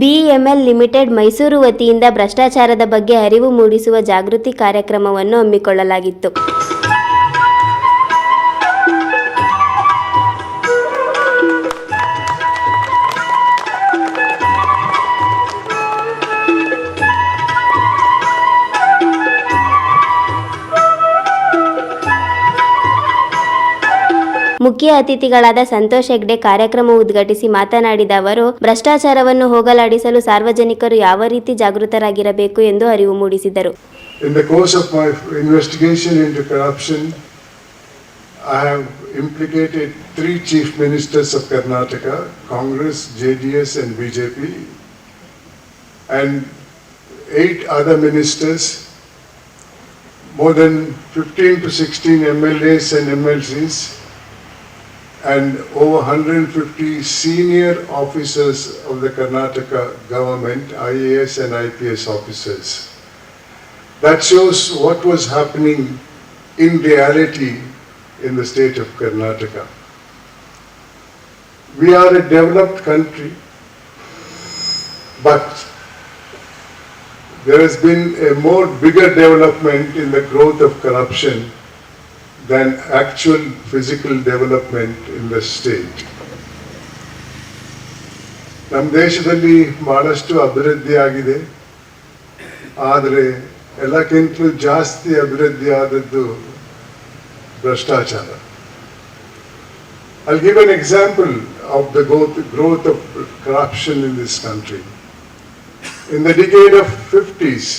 BEML limited Mysuru ವತಿಯಿಂದ ಭ್ರಷ್ಟಾಚಾರದ ಬಗ್ಗೆ ಅರಿವು ಮೂಡಿಸುವ ಜಾಗೃತಿ ಕಾರ್ಯಕ್ರಮವನ್ನು ಹಮ್ಮಿಕೊಳ್ಳಲಾಗಿತ್ತು. ಮುಖ್ಯ ಅತಿಥಿಗಳಾದ ಸಂತೋಷ್ ಹೆಗ್ಡೆ ಕಾರ್ಯಕ್ರಮ ಉದ್ಘಾಟಿಸಿ ಮಾತನಾಡಿದ ಅವರು, ಭ್ರಷ್ಟಾಚಾರವನ್ನು ಹೋಗಲಾಡಿಸಲು ಸಾರ್ವಜನಿಕರು ಯಾವ ರೀತಿ ಜಾಗೃತರಾಗಿರಬೇಕು ಎಂದು ಅರಿವು ಮೂಡಿಸಿದರು. In the course of my investigation into corruption, I have implicated 3 chief ministers of Karnataka, Congress, JDS and BJP, and 8 other ministers, more than 15 to 16 MLAs and MLCs, and over 150 senior officers of the Karnataka government, IAS and IPS officers. That shows what was happening in reality in the state of Karnataka. We are a developed country, but there has been a more bigger development in the growth of corruption than actual physical development in the state. ನಮ್ಮ ದೇಶದಲ್ಲಿ ಬಹಳಷ್ಟು ಅಭಿವೃದ್ಧಿ ಆಗಿದೆ, ಆದರೆ ಎಲ್ಲಕ್ಕಿಂತಲೂ ಜಾಸ್ತಿ ಅಭಿವೃದ್ಧಿ ಆದದ್ದು ಭ್ರಷ್ಟಾಚಾರ. I'll give an example of the growth of corruption in this country. In the decade of 50s,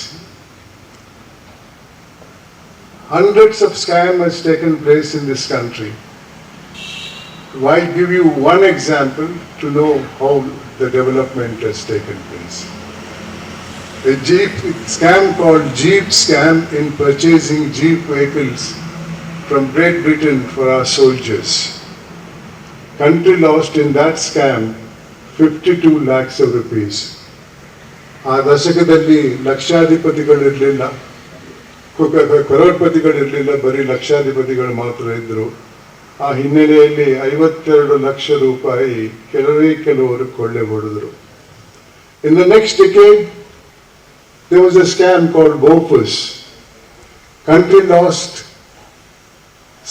hundreds of scams has taken place in this country. I'll give you one example to know how the development has taken place. A Jeep scam called Jeep scam in purchasing Jeep vehicles from Great Britain for our soldiers. Country lost in that scam 52 lakhs of rupees. ಆ ದಶಕದಲ್ಲಿ ಲಕ್ಷಾಧಿಪತಿಗಳಿರಲಿಲ್ಲ, ಕರೋಡ್ಪತಿಗಳಿರಲಿಲ್ಲ, ಬರೀ ಲಕ್ಷಾಧಿಪತಿಗಳು ಮಾತ್ರ ಇದ್ದರು. ಆ ಹಿನ್ನೆಲೆಯಲ್ಲಿ 52 ಲಕ್ಷ ರೂಪಾಯಿ ಕೆಲವರು ಕೊಳ್ಳೆ ಹೊಡೆದರು. In the next decade, there was a scam called Bofus. Country lost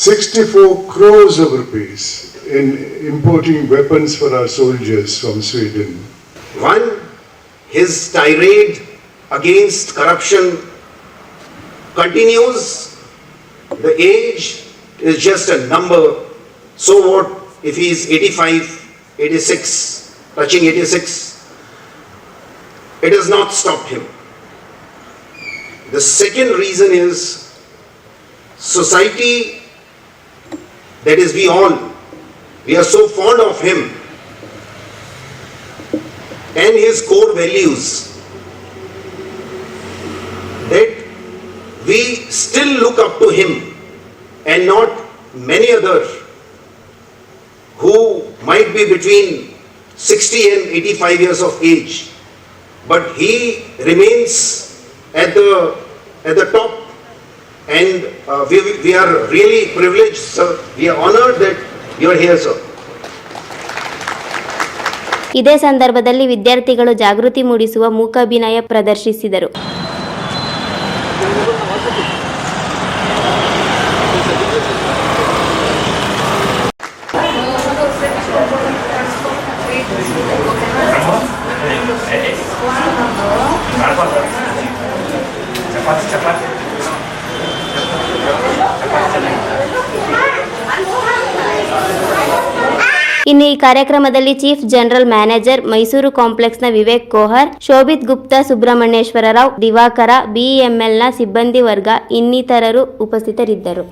64 crores of rupees in importing weapons for our soldiers from Sweden. One, his tirade against corruption continues. The age is just a number. So what if he is 85, 86, touching 86? It has not stopped him. The second reason is society, that is we are so fond of him and his core values that we still look up to him and not many others who might be between 60 and 85 years of age, but he remains at the top, and we are really privileged, sir. We are honored that you are here, sir. ಇದೇ ಸಂದರ್ಭದಲ್ಲಿ ವಿದ್ಯಾರ್ಥಿಗಳು ಜಾಗೃತಿ ಮೂಡಿಸುವ ಮೂಕಾಭಿನಯ ಪ್ರದರ್ಶಿಸಿದರು. ಇನ್ನು ಈ ಕಾರ್ಯಕ್ರಮದಲ್ಲಿ chief general manager Mysuru ಕಾಂಪ್ಲೆಕ್ಸ್ನ ವಿವೇಕ್ ಕೋಹರ್, ಶೋಭಿತ್ ಗುಪ್ತಾ, ಸುಬ್ರಹ್ಮಣ್ಯೇಶ್ವರ ರಾವ್, ದಿವಾಕರ, ಬಿಇಎಂಎಲ್ನ ಸಿಬ್ಬಂದಿ ವರ್ಗ ಇನ್ನಿತರರು ಉಪಸ್ಥಿತರಿದ್ದರು.